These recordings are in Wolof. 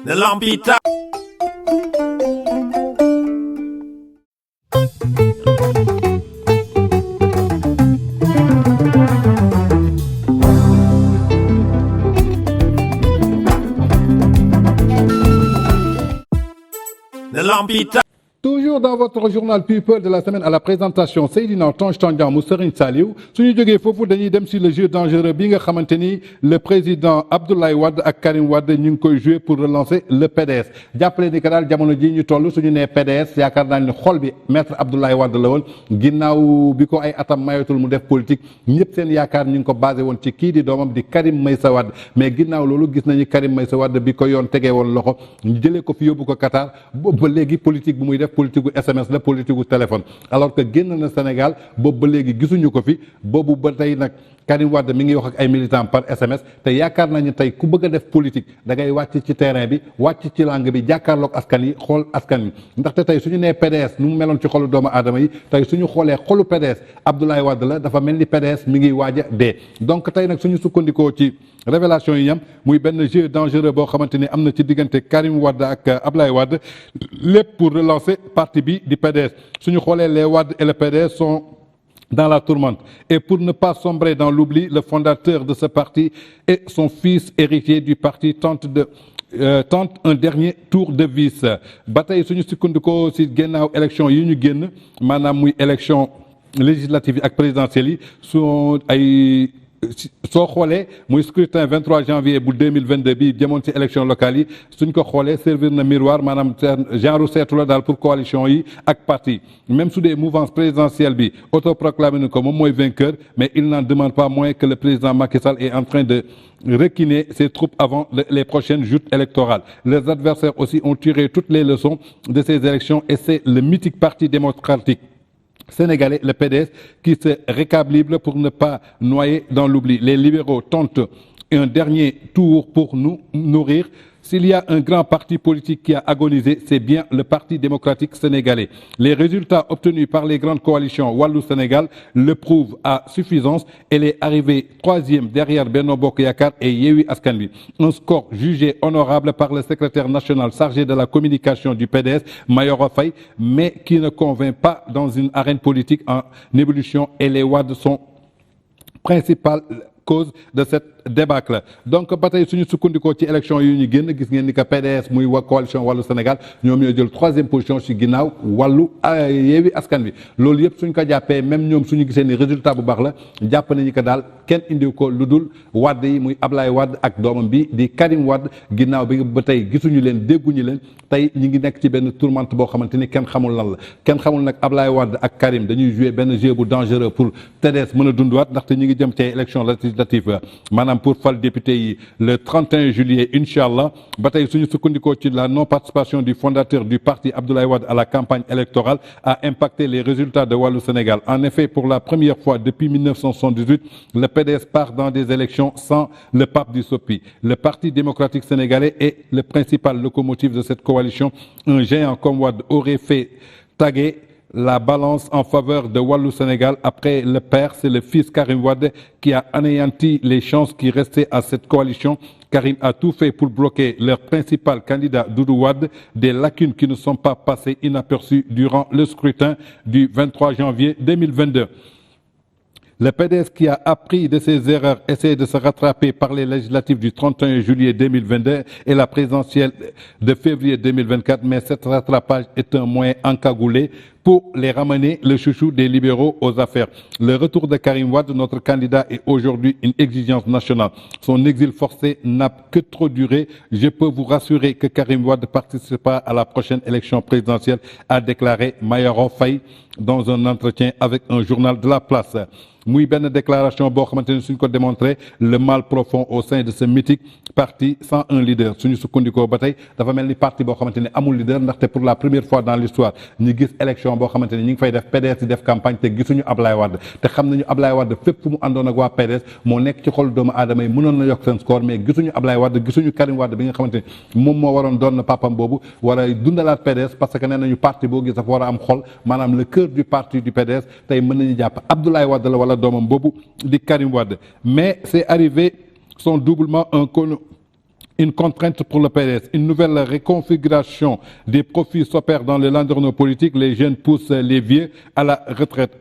de Lampita. De Lampita. Toujours dans votre journal People de la semaine à la présentation Seydina Tange Tandian mu Serigne Saliou suñu jógee foofu dañuy dem si le jeu dangereux bi nga xamante ni le président Abdoulaye Wade ak Karim Wade ñu ngi koy jouer pour relancer le PDS jàppale ni que daal jamono ji ñu toll suñu nee PDS yaakaar naa ni xol bi maître Abdoulaye Wade la woon ginnaaw bi ko ay atam mayatul mu def politique ñëpp seen yaakaar ñu ngi ko basé woon ci kii di doomam di Karim Meïssa Wade mais ginnaaw loolu gis nañu Karim Meïssa Wade bi ko yoon tegee woon loxo ñu jëlee ko fi yóbbu ko Qatar boobu ba léegi politique bu muy def politique gu SMS la politique gu téléphone alors que génn na Sénégal boobu ba léegi gisuñu ko fi boobu ba tey nag Karim Wade mi ngi wax ak ay militants par SMS te yaakaar nañu tey ku bëgg a def politique da ngay wàcc ci terrain bi wàcc ci langue bi jàkkaarloog askan yi xool askan wi ndaxte tey suñu nee PDS nu mu meloon ci xolu doomu aadama yi tey suñu xoolee xolu PDS Abdoulaye Wade la dafa mel ni PDS mi ngi waaj a dee donc tey nag suñu sukkandikoo ci révélation yi ñam muy benn jeu dangereux boo xamante ni am na ci diggante Karim Wade ak Abdoulaye Wade lépp pour relancer parti bi di PDS suñu xoolee les Wade et le PDS sont dans la tourmente. Et pour ne pas sombrer dans l'oubli, le fondateur de ce parti et son fils héritier du parti tente un dernier tour de vis. Bataille suñu sukkandikoo ci gannaaw élection yi ñu génn maanaam muy élection législative ak présidentielle yi sont ay soo xoolee muy scrutin 23 janvier bu 2022 bi jëmoon ci élection locale yi suñ ko xoolee servir na miroir maanaam genre seetu la daal pour coalition yi ak parti même su dee mouvance présidentielle bi autoproclamé na ko moom mooy vainqueur mais il n'en demande pas moins que le président Macky Sall est en train de requiner ses troupes avant les prochaines joutes électorales. Les adversaires aussi ont tiré toutes les leçons de ces élections et c'est le mythique parti démocratique sénégalais, le PDS, qui se récalibre pour ne pas noyer dans l'oubli. Les libéraux tentent un dernier tour pour nous nourrir. S'il y a un grand parti politique qui a agonisé, c'est bien le Parti démocratique sénégalais. Les résultats obtenus par les grandes coalitions Wallou Sénégal le prouvent à suffisance. Elle est arrivée troisième derrière Benno Bokk Yakaar et Yewwi Askan Wi. Un score jugé honorable par le secrétaire national chargé de la communication du PDS, Mayoro Faye, mais qui ne convainc pas dans une arène politique en ébullition et les Wade sont principales cause de cette débâcle donc ba tey suñu sukkandikoo ci élection yi ñu génn gis ngeen ni que PDS muy waa coalition wàllu Sénégal ñoom ñoo jël troisième position ci ginnaaw wàllu Yewwi Askan Wi loolu yëpp suñ ko jàppee même ñoom suñu gisee ni résultat bu baax la jàpp nañu que daal kenn indiw ko lu dul Wade yi muy Ablaye Wade ak doomam bi di Karim Wade ginnaaw bi ba tey gisuñu leen dégguñu leen tey ñi ngi nekk ci benn tourmente boo xamante ni kenn xamul lan la kenn xamul nag Ablaye Wade ak Karim dañuy jouer benn jeu bu dangereux pour PDS mën a dunduwaat ndaxte ñi ngi jëm ci élection législative maanaam pour fal député yi le 31 juillet inchallah ba tey suñu sukkandikoo ci la non participation du fondateur du parti Abdoulaye Wade à la campagne électorale a impacté les résultats de Wallou Sénégal. En effet, pour la première fois depuis 1978, le PDS part dans des élections sans le pape du Sopi. Le Parti démocratique sénégalais est le principal locomotive de cette coalition. Un géant comme Wade aurait fait taguer la balance en faveur de Wallou Sénégal. Après le père, c'est le fils Karim Wade qui a anéanti les chances qui restaient à cette coalition. Karim a tout fait pour bloquer leur principal candidat Doudou Wade, des lacunes qui ne sont pas passées inaperçues durant le scrutin du 23 janvier 2022. Le PDS qui a appris de ses erreurs essaie de se rattraper par les législatives du 31 juillet 2022 et la présidentielle de février 2024, mais cet rattrapage est un moyen encagoulé pour les ramener le chouchou des libéraux aux affaires. Le retour de Karim Wade, notre candidat, est aujourd'hui une exigence nationale. Son exil forcé n'a que trop duré. Je peux vous rassurer que Karim Wade participera à la prochaine élection présidentielle, a déclaré Mayoro Faye dans un entretien avec un journal de la place. muy benn déclaration boo xamante ni suñ ko démontré le mal profond au sein de ce mythique parti sans un leader suñu sukkandikoo ba tey dafa mel ni parti boo xamante ni amul leader ndaxte pour la première fois dans l'histoire ñu gis élection boo xamante ni ñi ngi fay def PDS di def campagne te gisuñu Ablaye Wade te xam nañu Ablaye Wade fépp fu mu àndoon ak waa PDS moo nekk ci xol doomu aadama yi mënoon na yokk seen score mais gisuñu Ablaye Wade gisuñu Karim Wade bi nga xamante ni moom moo waroon doon na papam boobu war a dundalaat PDS parce que nee nañu parti boo gis dafa war a am xol maanaam le cœur du parti du PDS tey mën nañu jàpp Abdoulaye Wade la wala doomam boobu di Karim Wade mais c'est arrivé sont doublement une contrainte pour le PDS. Une nouvelle reconfiguration des profils s'opère dans le landerneau politique. Les jeunes poussent les vieux à la retraite.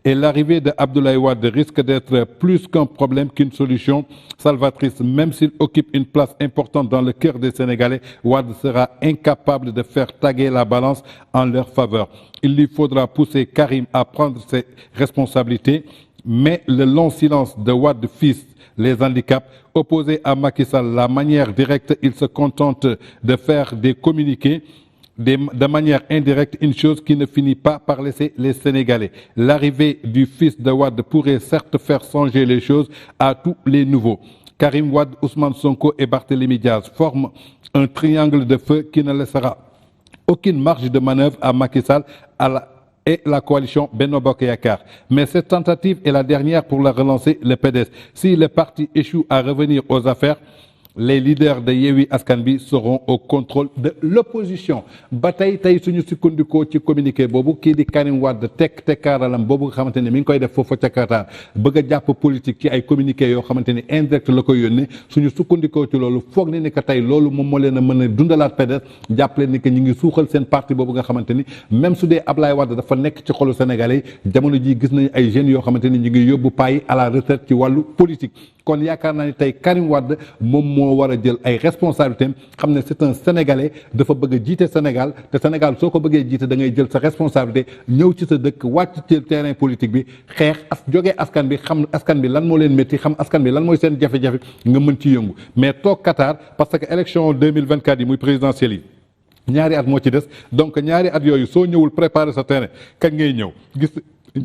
Et l'arrivée de Abdoulaye Wade risque d'être plus qu'un problème qu'une solution salvatrice. Même s'il occupe une place importante dans le cœur des Sénégalais, Wade sera incapable de faire taguer la balance en leur faveur. Il lui faudra pousser Karim à prendre ses responsabilités, mais le long silence de Wade fils les handicaps. Opposé à Macky Sall, la manière directe, il se contente de faire des communiqués de manière indirecte, une chose qui ne finit pas par laisser les Sénégalais. L'arrivée du fils de Wade pourrait certes faire changer les choses à tous les nouveaux. Karim Wade, Ousmane Sonko et Barthélémy Diaz forment un triangle de feu qui ne laissera aucune marge de manœuvre à Macky Sall et la coalition Benno Bokk Yakaar. Mais cette tentative est la dernière pour la relancer le PDS. Si le parti échoue à revenir aux affaires, les leaders de Yewwi Askan Wi seront au contrôle de l'opposition. ba tey suñu sukkandikoo ci communiqué boobu kii di Karim Wade tekkaaralam boobu nga xamante ne mi ngi koy def foofa ca Qatar bëgg a jàpp politique ci ay communiqué yoo xamante ni indirect la koy yónnee suñu sukkandikoo ci loolu foog ni que tey loolu moom moo leen a mën a dundalaat PDS jàppale ni que ñu ngi suuxal seen parti boobu nga xamante ni même su dee Ablaye Wade dafa nekk ci xolu Sénégalais yi jamono ji gis nañu ay jeunes yoo xamante ni ñu ngi yóbbu payi à la retraite ci wàllu politique. kon yaakaar naa ni tey Karim Wade moom moo war a jël ay responsabilités xam ne c'est un Sénégalais dafa bëgg a jiite Sénégal te Sénégal soo ko bëggee jiite da ngay jël sa responsabilité ñëw ci sa dëkk wàcc ci terrain politique bi xeex jógee askan bi xam askan bi lan moo leen métti xam askan bi lan mooy seen jafe-jafe nga mën ci yëngu mais toog Qatar parce que élection 2024 yi muy présidentielle yi ñaari at moo ci des donc ñaari at yooyu soo ñëwul préparer sa terrain kañ ngay ñëw gis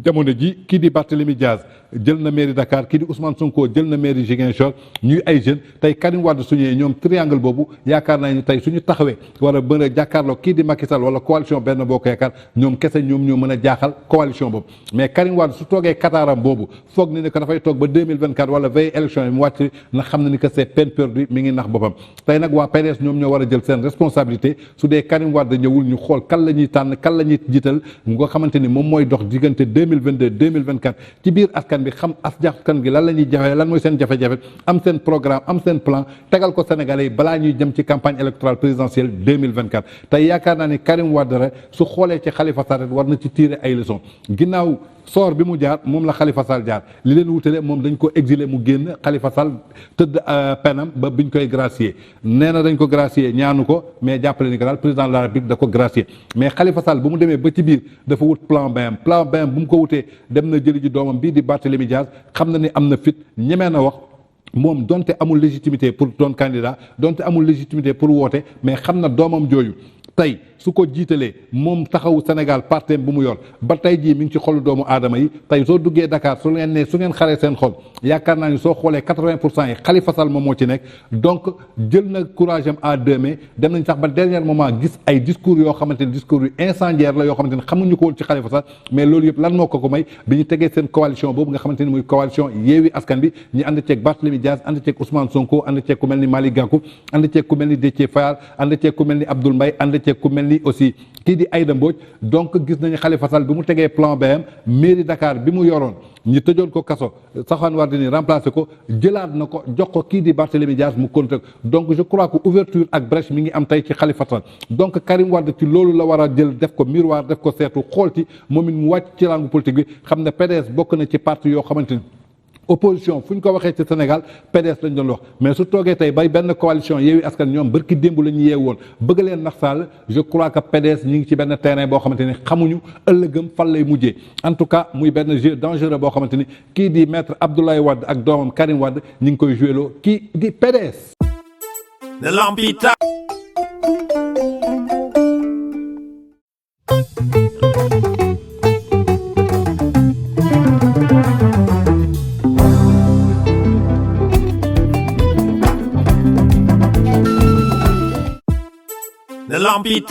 jamono ji kii di Barthélémy Diaz jël na mairie Dakar kii di Ousmane Sonko jël na mairie Ziguinchor ñuy ay jeunes tey Karim Wade su ñëwee ñoom triangle boobu yaakaar naa ni tey suñu taxawee war a mën a jàkkaarloo kii di Macky Sall wala coalition Benno Bokk Yaakaar ñoom kese ñoom ñoo mën a jaaxal coalition boobu mais Karim Wade su toogee Qataram boobu foog ni ne que dafay toog ba 2024 wala veille élection yi mu wàcc na xam na ni que c'est peine perdue mi ngi nax boppam tey nag waa PDS ñoom ñoo war a jël seen responsabilité su dee Karim Wade ñëwul ñu xool kan la ñuy tànn kan la ñuy jiital nga xamante ni moom mooy dox diggante 2022 2024 ci biir askan bi xam askan gi lan la ñuy jafe lan mooy seen jafe-jafe am seen programme am seen plan tegal ko Sénégalais yi balaa ñuy jëm ci campagne électorale présidentielle 2024 tey yaakaar naa ni Karim Wade rek su xoolee ci Khalifa Sall war na ci tirer ay leçons ginnaaw soor bi mu jaar moom la Khalifa Sall jaar li leen wutale moom dañ ko exilé mu génn Khalifa Sall tëdd penam ba biñ koy gracier nee na dañ ko gracier ñaanu ko mais jàppale ni que daal président de la République da ko gracier mais Khalifa Sall bu mu demee ba ci biir dafa wut plan B bu mu ko wutee dem na jëli ji doomam bii di Barthélémy Diaz xam na ni am na fit ñemee na wax moom donte amul légitimité pour doon candidat donte amul légitimité pour woote mais xam na doomam jooju tey su ko jiitalee moom taxawu Sénégal parteem bu mu yor ba tey jii mi ngi ci xolu doomu aadama yi tey soo duggee Dakar su ngeen ne su ngeen xaree seen xol yaakaar naa ni soo xoolee 80% yi Khalifa Sall moom moo ci nekk donc jël na courage am à deux mains dem nañ sax ba dernier moment gis ay discours yoo xamante ni discours yu incendiaire la yoo xamante ni xamuñu ko woon ci Khalifa Sall mais loolu yëpp lan moo ko may bi ñu tegee seen coalition boobu nga xamante ni muy coalition Yewwi Askan Wi ñu ànd ceeg Barthélémy Diaz ànd ceeg Ousmane Sonko ànd ceeg ku mel ni Malick Gakou ànd ceeg ku mel ni Déthié Fall ànd ceeg ku mel ni Abdoul Mbaye ànd ceeg ku mel ni aussi kii di Aïda Mbodj donc gis nañu Khalifa Sall bi mu tegee plan BM mairie Dakar bi mu yoroon ñu tëjoon ko kaso Soham El Wardini remplacé ko jëlaat na ko jox ko kii di Barthélémy Diaz mu continué donc je crois que ouverture ak brèche mi ngi am tey ci Khalifa Sall donc Karim Wade ci loolu la war a jël def ko miroir def ko seetu xool ci moom it mu wàcc ci langue politique bi xam ne PDS bokk na ci parti yoo xamante ni opposition fu ñu ko waxee ci Sénégal PDS lañ doon wax mais su toogee tey bay benn coalition Yewwi Askan ñoom bërki démb la ñu yeewoon bëgg leen nax Sall je crois que PDS ñi ngi ci benn terrain boo xamante ni xamuñu ëllëgëm fan lay mujjee en tout cas muy benn jeu dangereux boo xamante ni kii di maître Abdoulaye Wade ak doomam Karim Wade ñi ngi koy joué loo kii di PDS. de Lampita. de Lampita.